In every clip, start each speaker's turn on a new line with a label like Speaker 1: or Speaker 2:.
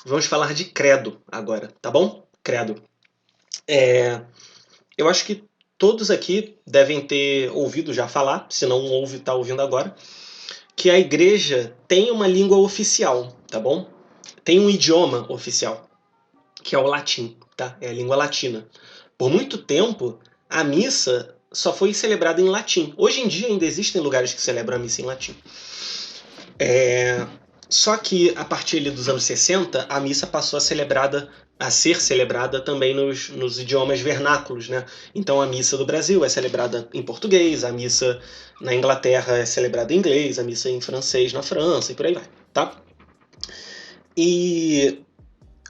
Speaker 1: Vamos falar de credo agora, tá bom? Credo. Eu acho que todos aqui devem ter ouvido já falar, se não ouve, tá ouvindo agora, que a igreja tem uma língua oficial, tá bom? Tem um idioma oficial, que é o latim, tá? É a língua latina. Por muito tempo, a missa só foi celebrada em latim. Hoje em dia ainda existem lugares que celebram a missa em latim. Só que a partir ali dos anos 60, a missa passou a ser celebrada também nos idiomas vernáculos, né? Então a missa do Brasil é celebrada em português, a missa na Inglaterra é celebrada em inglês, a missa em francês na França e por aí vai, tá? E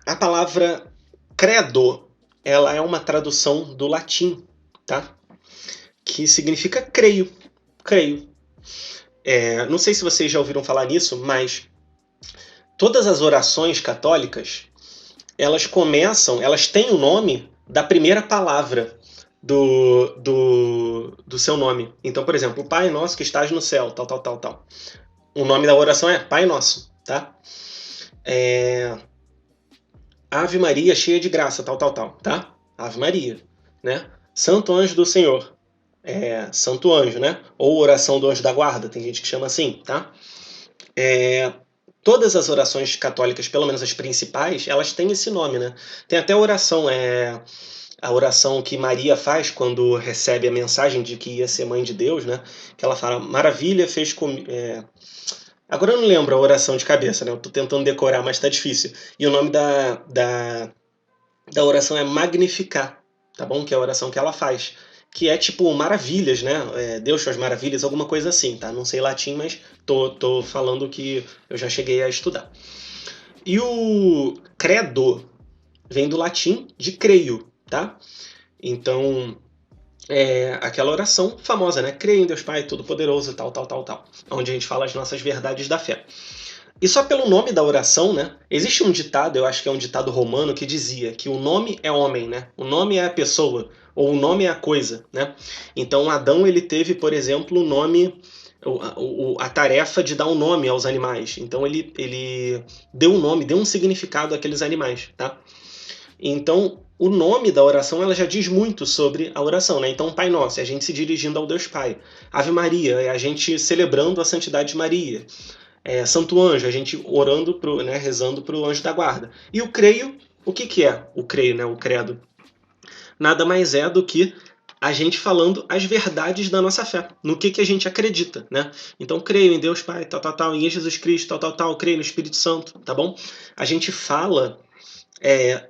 Speaker 1: a palavra credo, ela é uma tradução do latim, tá? Que significa creio, creio. Não sei se vocês já ouviram falar nisso, mas todas as orações católicas, elas têm o nome da primeira palavra do seu nome. Então, por exemplo, Pai Nosso que estás no céu, tal, tal, tal, tal. O nome da oração é Pai Nosso, tá? Ave Maria cheia de graça, tal, tal, tal, tá? Ave Maria, né? Santo Anjo do Senhor, Santo Anjo, né? Ou oração do Anjo da Guarda, tem gente que chama assim, tá? Todas as orações católicas, pelo menos as principais, elas têm esse nome, né? Tem até a oração que Maria faz quando recebe a mensagem de que ia ser mãe de Deus, né? Que ela fala, maravilha fez comigo. Agora eu não lembro a oração de cabeça, né? Eu tô tentando decorar, mas tá difícil. E o nome da oração é Magnificar, tá bom? Que é a oração que ela faz. Que é tipo maravilhas, né? Deus suas maravilhas, alguma coisa assim, tá? Não sei latim, mas tô falando que eu já cheguei a estudar. E o credo vem do latim de creio, tá? Então, aquela oração famosa, né? Creio em Deus Pai Todo-Poderoso, tal, tal, tal, tal. Onde a gente fala as nossas verdades da fé. E só pelo nome da oração, né? Existe um ditado, eu acho que é um ditado romano, que dizia que o nome é homem, né? O nome é a pessoa, ou o nome é a coisa, né? Então Adão, ele teve, por exemplo, o nome, a tarefa de dar um nome aos animais. Então ele deu um nome, deu um significado àqueles animais, tá? Então, o nome da oração ela já diz muito sobre a oração, né? Então, Pai Nosso é a gente se dirigindo ao Deus Pai. Ave Maria é a gente celebrando a santidade de Maria. Santo Anjo, a gente orando, né, rezando para o anjo da guarda. E o creio, o que é o creio, né, o credo? Nada mais é do que a gente falando as verdades da nossa fé, no que a gente acredita, né? Então, creio em Deus Pai, tal, tal, tal, em Jesus Cristo, tal, tal, tal, creio no Espírito Santo, tá bom? A gente fala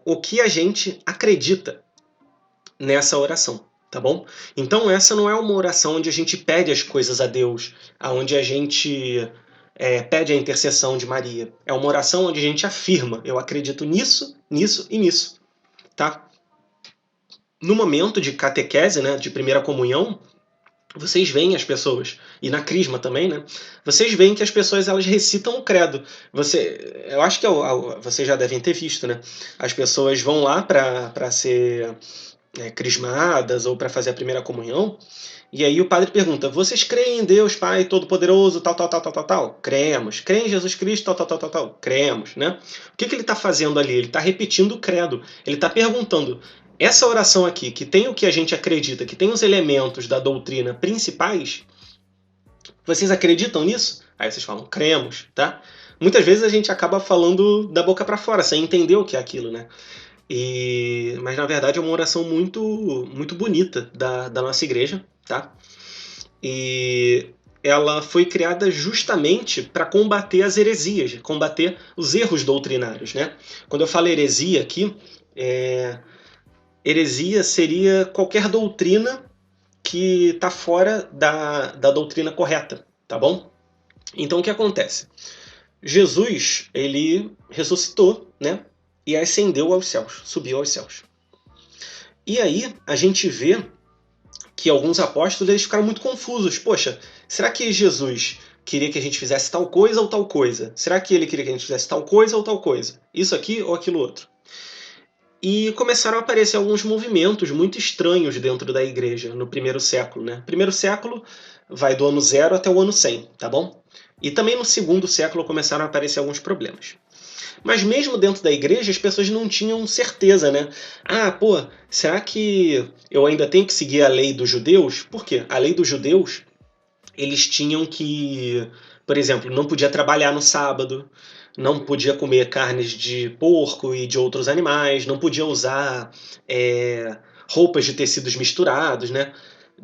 Speaker 1: o que a gente acredita nessa oração, tá bom? Então, essa não é uma oração onde a gente pede as coisas a Deus, onde a gente pede a intercessão de Maria. É uma oração onde a gente afirma, eu acredito nisso, nisso e nisso, tá? No momento de catequese, né, de primeira comunhão, vocês veem as pessoas, e na crisma também, né? Vocês veem que as pessoas elas recitam o credo. Eu acho que vocês já devem ter visto, né? As pessoas vão lá para ser crismadas ou para fazer a primeira comunhão, e aí o padre pergunta: vocês creem em Deus Pai Todo-Poderoso, tal, tal, tal, tal, tal, tal? Cremos. Creem em Jesus Cristo, tal, tal, tal, tal, tal? Cremos, né? O que ele está fazendo ali? Ele está repetindo o credo. Ele está perguntando: essa oração aqui, que tem o que a gente acredita, que tem os elementos da doutrina principais, vocês acreditam nisso? Aí vocês falam: cremos, tá? Muitas vezes a gente acaba falando da boca para fora, sem entender o que é aquilo, né? Mas na verdade é uma oração muito, muito bonita da nossa igreja, tá? E ela foi criada justamente para combater as heresias, combater os erros doutrinários, né? Quando eu falo heresia aqui, heresia seria qualquer doutrina que está fora da doutrina correta, tá bom? Então o que acontece? Jesus, ele ressuscitou, né? E ascendeu aos céus, subiu aos céus. E aí a gente vê que alguns apóstolos eles ficaram muito confusos. Poxa, será que Jesus queria que a gente fizesse tal coisa ou tal coisa? Será que ele queria que a gente fizesse tal coisa ou tal coisa? Isso aqui ou aquilo outro? E começaram a aparecer alguns movimentos muito estranhos dentro da igreja no primeiro século, né? Primeiro século vai do ano 0 até o ano 100, tá bom? E também no segundo século começaram a aparecer alguns problemas. Mas mesmo dentro da igreja, as pessoas não tinham certeza, né? Ah, pô, será que eu ainda tenho que seguir a lei dos judeus? Por quê? A lei dos judeus, eles tinham que, por exemplo, não podia trabalhar no sábado, não podia comer carnes de porco e de outros animais, não podia usar roupas de tecidos misturados, né?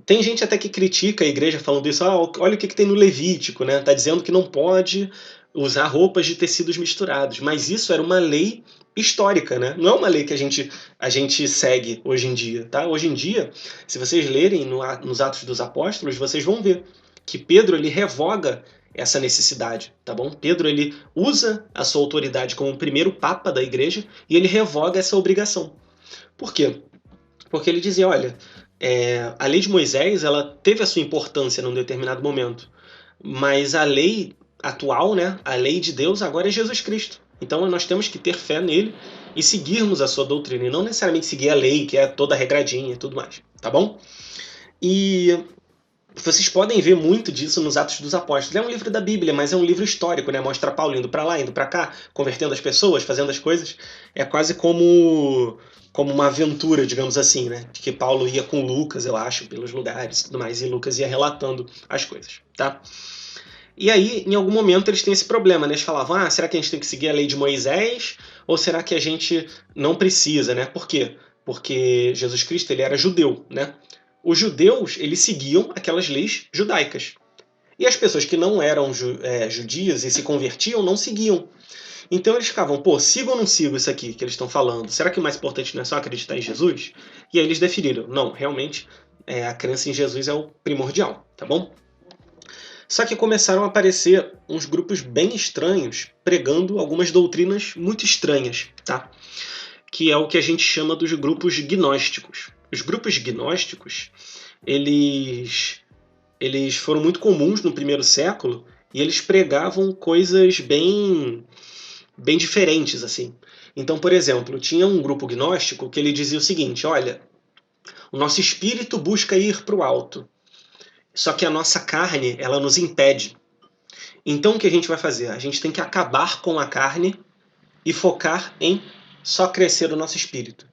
Speaker 1: Tem gente até que critica a igreja falando isso, olha o que tem no Levítico, né? Tá dizendo que não pode usar roupas de tecidos misturados, mas isso era uma lei histórica, né? Não é uma lei que a gente segue hoje em dia, tá? Hoje em dia, se vocês lerem nos Atos dos Apóstolos, vocês vão ver que Pedro ele revoga essa necessidade, tá bom? Pedro ele usa a sua autoridade como o primeiro papa da igreja e ele revoga essa obrigação. Por quê? Porque ele dizia, olha, a lei de Moisés ela teve a sua importância num determinado momento, mas a lei atual, né, a lei de Deus agora é Jesus Cristo. Então nós temos que ter fé nele e seguirmos a sua doutrina, e não necessariamente seguir a lei, que é toda regradinha e tudo mais, tá bom? E vocês podem ver muito disso nos Atos dos Apóstolos. É um livro da Bíblia, mas é um livro histórico, né? Mostra Paulo indo para lá, indo para cá, convertendo as pessoas, fazendo as coisas. É quase como uma aventura, digamos assim, né? De que Paulo ia com Lucas, eu acho, pelos lugares e tudo mais, e Lucas ia relatando as coisas, tá? E aí, em algum momento, eles têm esse problema, né? Eles falavam, será que a gente tem que seguir a lei de Moisés? Ou será que a gente não precisa, né? Por quê? Porque Jesus Cristo, ele era judeu, né? Os judeus, eles seguiam aquelas leis judaicas. E as pessoas que não eram judias e se convertiam, não seguiam. Então eles ficavam, pô, sigo ou não sigo isso aqui que eles estão falando? Será que o mais importante não é só acreditar em Jesus? E aí eles definiram, não, realmente, a crença em Jesus é o primordial, tá bom? Só que começaram a aparecer uns grupos bem estranhos pregando algumas doutrinas muito estranhas, tá? Que é o que a gente chama dos grupos gnósticos. Os grupos gnósticos, eles foram muito comuns no primeiro século e eles pregavam coisas bem diferentes, assim. Então, por exemplo, tinha um grupo gnóstico que ele dizia o seguinte, olha, o nosso espírito busca ir para o alto, só que a nossa carne, ela nos impede. Então o que a gente vai fazer? A gente tem que acabar com a carne e focar em só crescer o nosso espírito.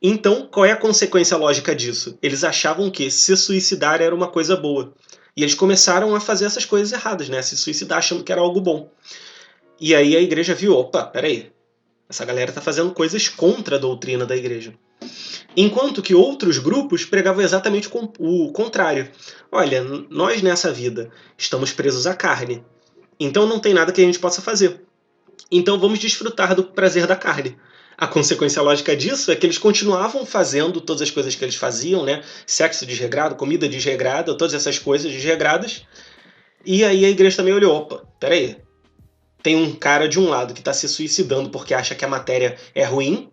Speaker 1: Então, qual é a consequência lógica disso? Eles achavam que se suicidar era uma coisa boa. E eles começaram a fazer essas coisas erradas, né? Se suicidar achando que era algo bom. E aí a igreja viu, opa, peraí, essa galera está fazendo coisas contra a doutrina da igreja. Enquanto que outros grupos pregavam exatamente o contrário. Olha, nós nessa vida estamos presos à carne, então não tem nada que a gente possa fazer. Então vamos desfrutar do prazer da carne. A consequência lógica disso é que eles continuavam fazendo todas as coisas que eles faziam, né? Sexo desregrado, comida desregrada, todas essas coisas desregradas. E aí a igreja também olhou, opa, peraí. Tem um cara de um lado que está se suicidando porque acha que a matéria é ruim,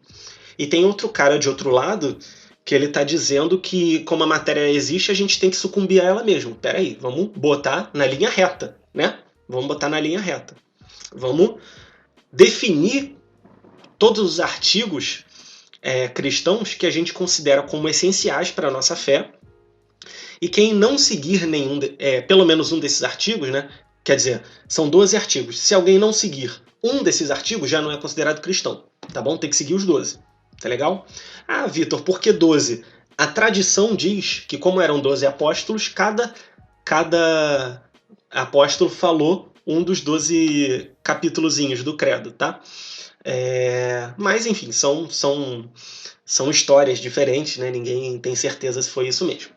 Speaker 1: e tem outro cara de outro lado que ele está dizendo que como a matéria existe, a gente tem que sucumbir a ela mesmo. Peraí, vamos botar na linha reta, né? Vamos botar na linha reta. Vamos definir todos os artigos cristãos que a gente considera como essenciais para a nossa fé, e quem não seguir pelo menos um desses artigos, né? Quer dizer, são 12 artigos. Se alguém não seguir um desses artigos, já não é considerado cristão, tá bom? Tem que seguir os 12. Tá legal? Ah, Vitor, por que 12? A tradição diz que como eram 12 apóstolos, cada apóstolo falou um dos 12 capítulozinhos do credo, tá? Mas, enfim, são histórias diferentes, né? Ninguém tem certeza se foi isso mesmo.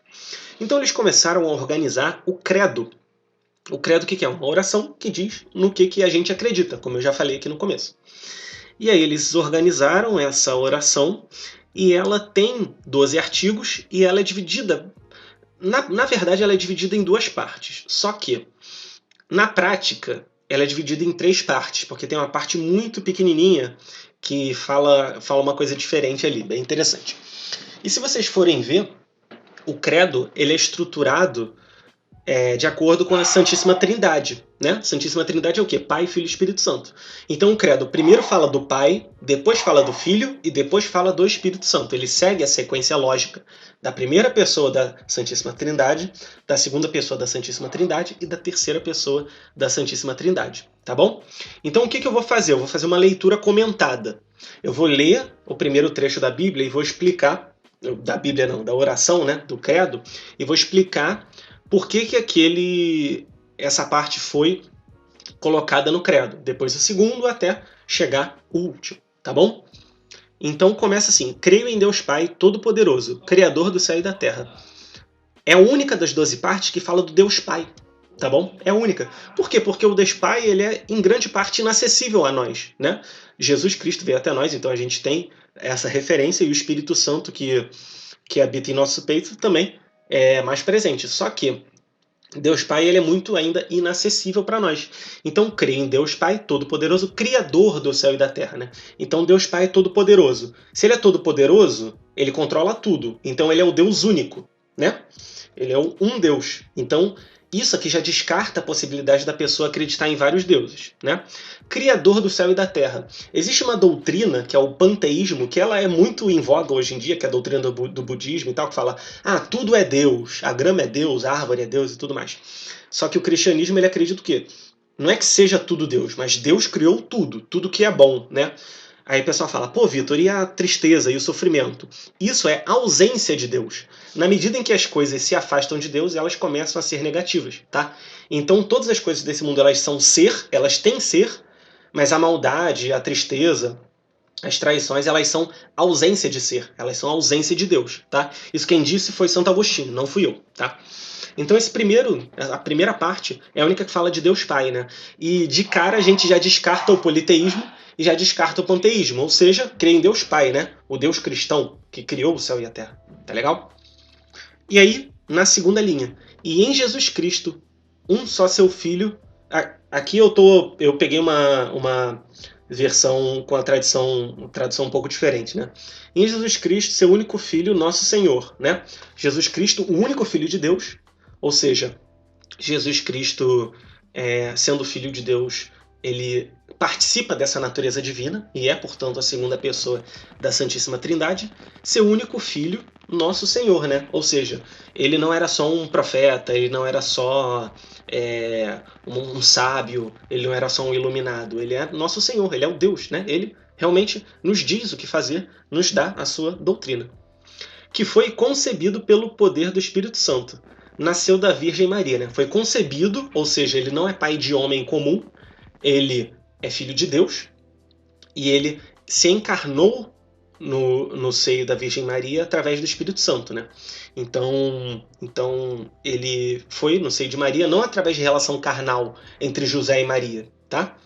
Speaker 1: Então eles começaram a organizar o credo. O credo o que é? Uma oração que diz no que a gente acredita, como eu já falei aqui no começo. E aí eles organizaram essa oração e ela tem 12 artigos e ela é dividida... Na verdade, ela é dividida em duas partes. Só que, na prática, ela é dividida em 3 partes, porque tem uma parte muito pequenininha que fala uma coisa diferente ali, bem interessante. E se vocês forem ver, o credo ele é estruturado de acordo com a Santíssima Trindade, né? Santíssima Trindade é o quê? Pai, Filho e Espírito Santo. Então o credo primeiro fala do Pai, depois fala do Filho e depois fala do Espírito Santo. Ele segue a sequência lógica da primeira pessoa da Santíssima Trindade, da segunda pessoa da Santíssima Trindade e da terceira pessoa da Santíssima Trindade, tá bom? Então o que eu vou fazer? Eu vou fazer uma leitura comentada. Eu vou ler o primeiro trecho da Bíblia e vou explicar, da Bíblia não, da oração, né, do credo, e vou explicar por que essa parte foi colocada no credo. Depois o segundo até chegar o último, tá bom? Então começa assim: creio em Deus Pai Todo-Poderoso, Criador do céu e da terra. É a única das 12 partes que fala do Deus Pai, tá bom? É a única. Por quê? Porque o Deus Pai, ele é em grande parte inacessível a nós, né? Jesus Cristo veio até nós, então a gente tem essa referência, e o Espírito Santo que habita em nosso peito também é mais presente. Só que Deus Pai, ele é muito ainda inacessível para nós. Então, creio em Deus Pai Todo-Poderoso, Criador do céu e da terra, né? Então, Deus Pai é todo-poderoso. Se ele é todo-poderoso, ele controla tudo. Então, ele é o Deus único, né? Ele é um Deus. Então, isso aqui já descarta a possibilidade da pessoa acreditar em vários deuses, né? Criador do céu e da terra. Existe uma doutrina, que é o panteísmo, que ela é muito em voga hoje em dia, que é a doutrina do budismo e tal, que fala, tudo é Deus, a grama é Deus, a árvore é Deus e tudo mais. Só que o cristianismo, ele acredita o quê? Não é que seja tudo Deus, mas Deus criou tudo que é bom, né? Aí o pessoal fala, pô, Vitor, e a tristeza e o sofrimento? Isso é ausência de Deus. Na medida em que as coisas se afastam de Deus, elas começam a ser negativas, tá? Então todas as coisas desse mundo, elas são ser, elas têm ser, mas a maldade, a tristeza, as traições, elas são ausência de ser, elas são ausência de Deus, tá? Isso quem disse foi Santo Agostinho, não fui eu, tá? Então a primeira parte é a única que fala de Deus Pai, né? E de cara a gente já descarta o politeísmo e já descarta o panteísmo, ou seja, crê em Deus Pai, né? O Deus cristão que criou o céu e a terra, tá legal? E aí, na segunda linha, e em Jesus Cristo, um só seu Filho. Aqui eu peguei uma versão com a tradução um pouco diferente, né? Em Jesus Cristo, seu único Filho, nosso Senhor, né? Jesus Cristo, o único Filho de Deus, ou seja, Jesus Cristo, sendo Filho de Deus, ele participa dessa natureza divina e é, portanto, a segunda pessoa da Santíssima Trindade, seu único Filho, nosso Senhor, né? Ou seja, ele não era só um profeta, ele não era só um sábio, ele não era só um iluminado, ele é nosso Senhor, ele é o Deus, né? Ele realmente nos diz o que fazer, nos dá a sua doutrina. Que foi concebido pelo poder do Espírito Santo. Nasceu da Virgem Maria, né? Foi concebido, ou seja, ele não é pai de homem comum, ele é filho de Deus, e ele se encarnou no seio da Virgem Maria através do Espírito Santo, né? Então ele foi no seio de Maria não através de relação carnal entre José e Maria, tá?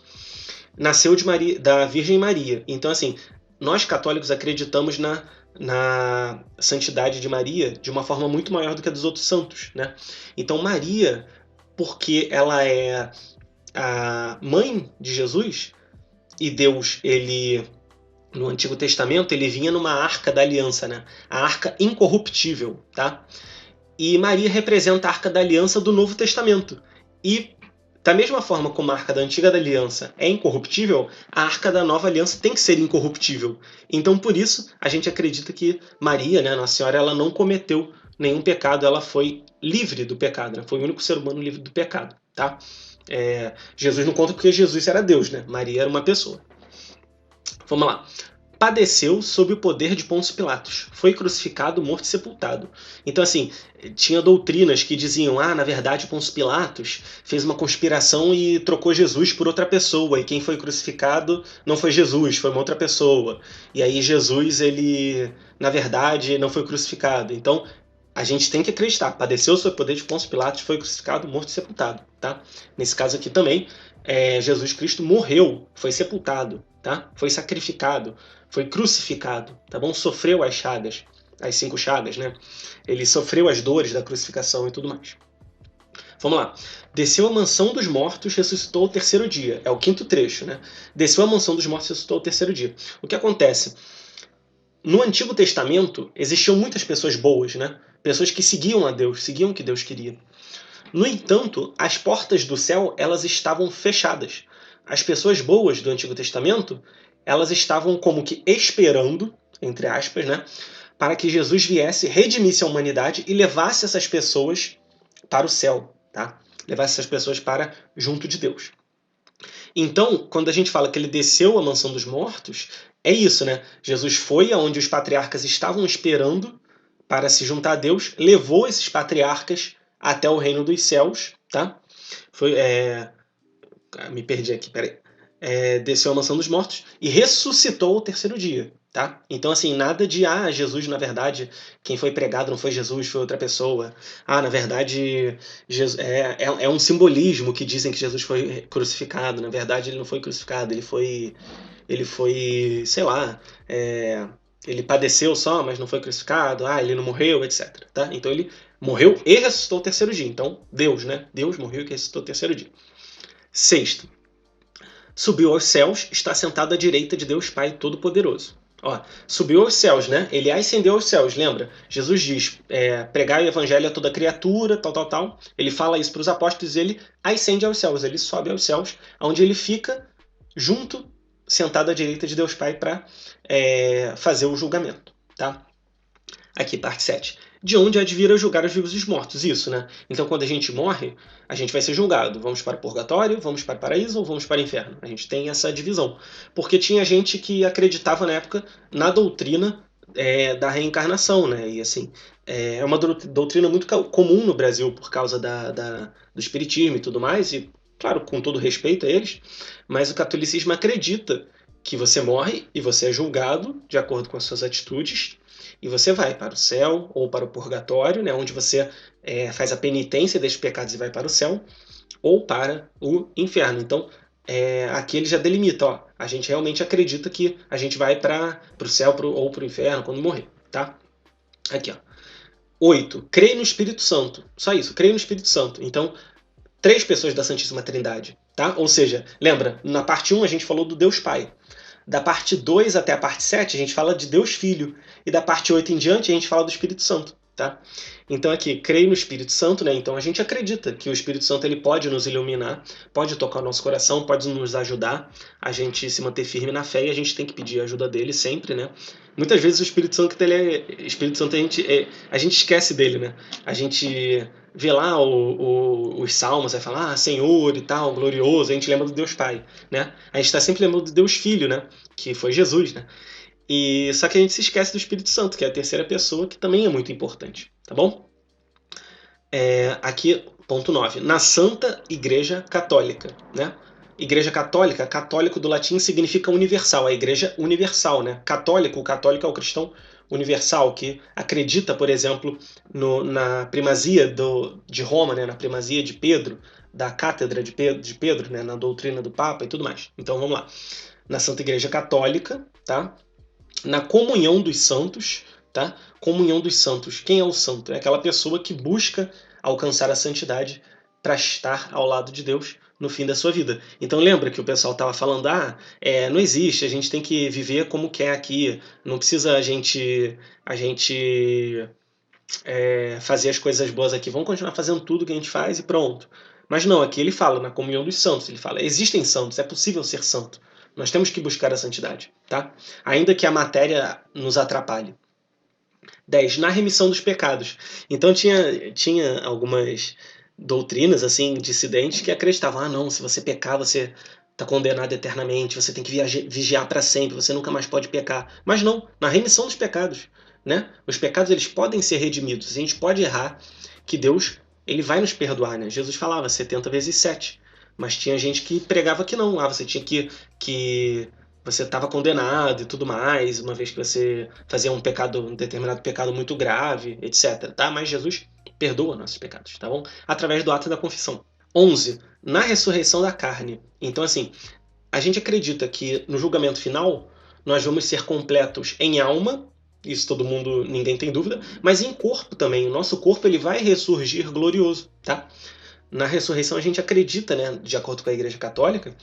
Speaker 1: Nasceu da Virgem Maria. Então, assim, nós católicos acreditamos na santidade de Maria de uma forma muito maior do que a dos outros santos, né? Então, Maria, porque ela é a mãe de Jesus, e Deus, ele no Antigo Testamento, ele vinha numa arca da aliança, né? A arca incorruptível, tá? E Maria representa a arca da aliança do Novo Testamento. E da mesma forma como a arca da Antiga Aliança é incorruptível, a arca da Nova Aliança tem que ser incorruptível. Então, por isso, a gente acredita que Maria, né, Nossa Senhora, ela não cometeu nenhum pecado, ela foi livre do pecado, né? Foi o único ser humano livre do pecado, tá? Jesus não conta porque Jesus era Deus, né? Maria era uma pessoa. Vamos lá. Padeceu sob o poder de Pôncio Pilatos. Foi crucificado, morto e sepultado. Então, assim, tinha doutrinas que diziam, na verdade, Pôncio Pilatos fez uma conspiração e trocou Jesus por outra pessoa, e quem foi crucificado não foi Jesus, foi uma outra pessoa. E aí Jesus, ele, na verdade, não foi crucificado. Então, a gente tem que acreditar. Padeceu sob o poder de Pôncio Pilatos, foi crucificado, morto e sepultado, tá? Nesse caso aqui também, Jesus Cristo morreu, foi sepultado, tá? Foi sacrificado, foi crucificado, tá bom? Sofreu as chagas, as 5 chagas, né? Ele sofreu as dores da crucificação e tudo mais. Vamos lá. Desceu à mansão dos mortos, ressuscitou ao terceiro dia. É o 5º trecho, né? Desceu à mansão dos mortos, ressuscitou ao terceiro dia. O que acontece? No Antigo Testamento, existiam muitas pessoas boas, né? Pessoas que seguiam a Deus, seguiam o que Deus queria. No entanto, as portas do céu, elas estavam fechadas. As pessoas boas do Antigo Testamento, elas estavam como que esperando, entre aspas, né, para que Jesus viesse, redimisse a humanidade e levasse essas pessoas para o céu, tá? Levasse essas pessoas para junto de Deus. Então, quando a gente fala que ele desceu à mansão dos mortos, é isso, né? Jesus foi aonde os patriarcas estavam esperando para se juntar a Deus, levou esses patriarcas até o reino dos céus, tá? Foi, me perdi aqui, peraí. Desceu à mansão dos mortos e ressuscitou ao terceiro dia, tá? Então, assim, nada de, Jesus, na verdade, quem foi pregado não foi Jesus, foi outra pessoa. Na verdade, Jesus, é um simbolismo que dizem que Jesus foi crucificado. Na verdade, ele não foi crucificado, ele foi, sei lá, ele padeceu só, mas não foi crucificado, ele não morreu, etc. Tá? Então ele morreu e ressuscitou o terceiro dia. Então, Deus, né? Deus morreu e ressuscitou o terceiro dia. Sexto, subiu aos céus, está sentado à direita de Deus Pai Todo-Poderoso. Subiu aos céus, né? Ele ascendeu aos céus, lembra? Jesus diz, pregar o evangelho a toda criatura, tal. Ele fala isso para os apóstolos e ele ascende aos céus, ele sobe aos céus, onde ele fica junto, sentado à direita de Deus Pai para fazer o julgamento, tá? Aqui, parte 7. De onde há de vir a julgar os vivos e os mortos. Isso, né? Então, quando a gente morre, a gente vai ser julgado. Vamos para o purgatório, vamos para o paraíso ou vamos para o inferno? A gente tem essa divisão. Porque tinha gente que acreditava na época na doutrina da reencarnação, né? E assim, é uma doutrina muito comum no Brasil por causa do espiritismo e tudo mais. E, claro, com todo respeito a eles, mas o catolicismo acredita que você morre e você é julgado de acordo com as suas atitudes e você vai para o céu ou para o purgatório, né, onde você faz a penitência desses pecados e vai para o céu, ou para o inferno. Então, aqui ele já delimita, a gente realmente acredita que a gente vai para o céu ou para o inferno quando morrer, tá? Aqui, 8. Creio no Espírito Santo. Só isso, creio no Espírito Santo. Então, 3 pessoas da Santíssima Trindade, tá? Ou seja, lembra, na parte 1 a gente falou do Deus Pai. Da parte 2 até a parte 7, a gente fala de Deus Filho. E da parte 8 em diante, a gente fala do Espírito Santo. Tá? Então aqui, creio no Espírito Santo, né? Então a gente acredita que o Espírito Santo ele pode nos iluminar, pode tocar o nosso coração, pode nos ajudar a gente se manter firme na fé e a gente tem que pedir a ajuda dele sempre, né? Muitas vezes o Espírito Santo, a gente esquece dele, né? A gente vê lá os salmos, vai falar, Senhor e tal, glorioso, a gente lembra do Deus Pai, né? A gente está sempre lembrando do Deus Filho, né? Que foi Jesus, né? E só que a gente se esquece do Espírito Santo, que é a terceira pessoa, que também é muito importante, tá bom? Aqui, ponto 9. Na Santa Igreja Católica, né? Igreja Católica, católico do latim significa universal, a igreja universal, né? Católico, o católico é o cristão universal, que acredita, por exemplo, na primazia de Roma, né? Na primazia de Pedro, da cátedra de Pedro, né? Na doutrina do Papa e tudo mais. Então vamos lá. Na Santa Igreja Católica, tá? Na comunhão dos santos, tá? Comunhão dos santos. Quem é o santo? É aquela pessoa que busca alcançar a santidade para estar ao lado de Deus no fim da sua vida. Então lembra que o pessoal estava falando, não existe, a gente tem que viver como quer aqui, não precisa a gente fazer as coisas boas aqui, vamos continuar fazendo tudo que a gente faz e pronto. Mas não, aqui ele fala, na comunhão dos santos, ele fala, existem santos, é possível ser santo. Nós temos que buscar a santidade, tá? Ainda que a matéria nos atrapalhe. 10. Na remissão dos pecados. Então tinha algumas doutrinas assim dissidentes que acreditavam, não, se você pecar, você está condenado eternamente, você tem que vigiar para sempre, você nunca mais pode pecar. Mas não, na remissão dos pecados, né? Os pecados eles podem ser redimidos, a gente pode errar, que Deus ele vai nos perdoar, né? Jesus falava 70 vezes 7. Mas tinha gente que pregava que não, você tinha que você estava condenado e tudo mais, uma vez que você fazia um determinado pecado muito grave, etc. Tá? Mas Jesus perdoa nossos pecados, tá bom? Através do ato da confissão. 11. Na ressurreição da carne. Então, assim, a gente acredita que no julgamento final nós vamos ser completos em alma, isso todo mundo, ninguém tem dúvida, mas em corpo também. O nosso corpo ele vai ressurgir glorioso, tá? Na ressurreição a gente acredita, né, de acordo com a Igreja Católica,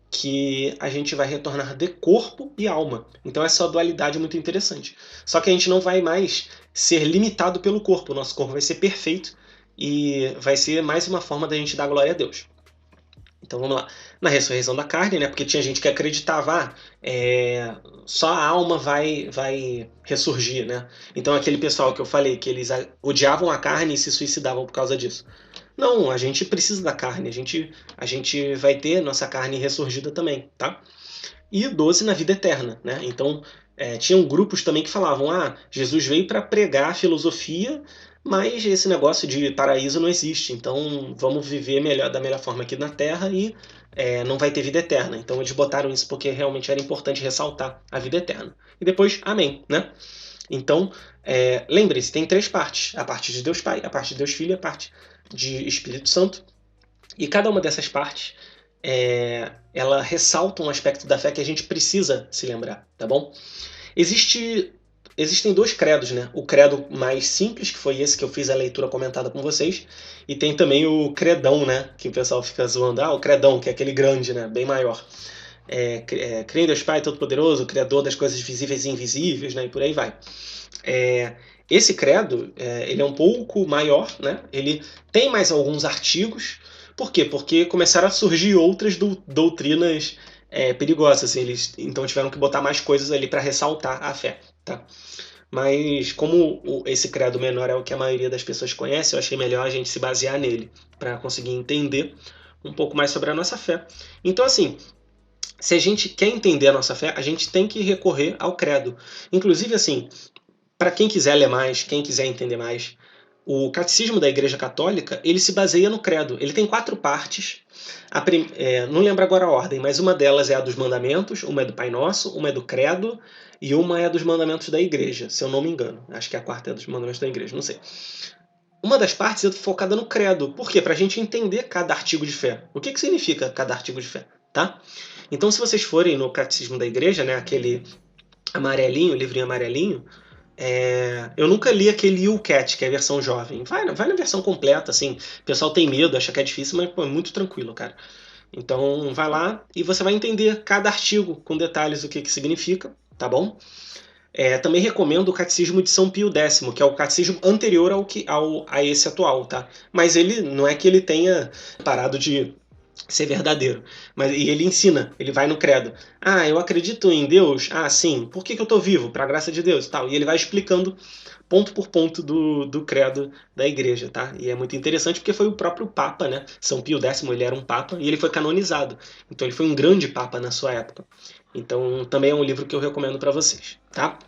Speaker 1: que a gente vai retornar de corpo e alma. Então essa dualidade é muito interessante. Só que a gente não vai mais ser limitado pelo corpo, o nosso corpo vai ser perfeito e vai ser mais uma forma da gente dar glória a Deus. Então vamos lá. Na ressurreição da carne, né? Porque tinha gente que acreditava, só a alma vai ressurgir, né? Então aquele pessoal que eu falei que eles odiavam a carne e se suicidavam por causa disso. Não, a gente precisa da carne, a gente vai ter nossa carne ressurgida também, tá? E 12 na vida eterna, né? Então tinham grupos também que falavam, Jesus veio para pregar a filosofia, mas esse negócio de paraíso não existe, então vamos viver da melhor forma aqui na Terra e não vai ter vida eterna. Então eles botaram isso porque realmente era importante ressaltar a vida eterna. E depois, amém, né? Então, lembre-se, tem 3 partes. A parte de Deus Pai, a parte de Deus Filho e a parte de Espírito Santo. E cada uma dessas partes, ela ressalta um aspecto da fé que a gente precisa se lembrar, tá bom? Existem 2 credos, né? O credo mais simples, que foi esse que eu fiz a leitura comentada com vocês, e tem também o credão, né? Que o pessoal fica zoando. O credão, que é aquele grande, né? Bem maior. Creio em Deus Pai Todo-Poderoso, Criador das coisas visíveis e invisíveis, né? E por aí vai. Esse credo, ele é um pouco maior, né? Ele tem mais alguns artigos. Por quê? Porque começaram a surgir outras doutrinas perigosas. Eles então tiveram que botar mais coisas ali para ressaltar a fé, tá? Mas como esse credo menor é o que a maioria das pessoas conhece, eu achei melhor a gente se basear nele para conseguir entender um pouco mais sobre a nossa fé. Então, assim, se a gente quer entender a nossa fé, a gente tem que recorrer ao credo. Inclusive, assim, para quem quiser ler mais, quem quiser entender mais, o Catecismo da Igreja Católica, ele se baseia no credo. Ele tem 4 partes. Não lembro agora a ordem, mas uma delas é a dos mandamentos, uma é do Pai Nosso, uma é do credo e uma é dos mandamentos da Igreja, se eu não me engano. Acho que a 4ª é dos mandamentos da Igreja, não sei. Uma das partes é focada no credo. Por quê? Para a gente entender cada artigo de fé. O que significa cada artigo de fé, tá? Então, se vocês forem no Catecismo da Igreja, né, aquele amarelinho, livrinho amarelinho, eu nunca li aquele YouCat, que é a versão jovem. Vai na versão completa, assim. O pessoal tem medo, acha que é difícil, mas é muito tranquilo, cara. Então, vai lá e você vai entender cada artigo com detalhes o que significa, tá bom? Também recomendo o Catecismo de São Pio X, que é o catecismo anterior a esse atual, tá? Mas ele não é que ele tenha parado de ser verdadeiro. E ele ensina, ele vai no credo. Eu acredito em Deus? Sim. Por que eu estou vivo? Para a graça de Deus e tal. E ele vai explicando ponto por ponto do credo da igreja, tá? E é muito interessante porque foi o próprio Papa, né? São Pio X, ele era um Papa e ele foi canonizado. Então ele foi um grande Papa na sua época. Então também é um livro que eu recomendo para vocês, tá?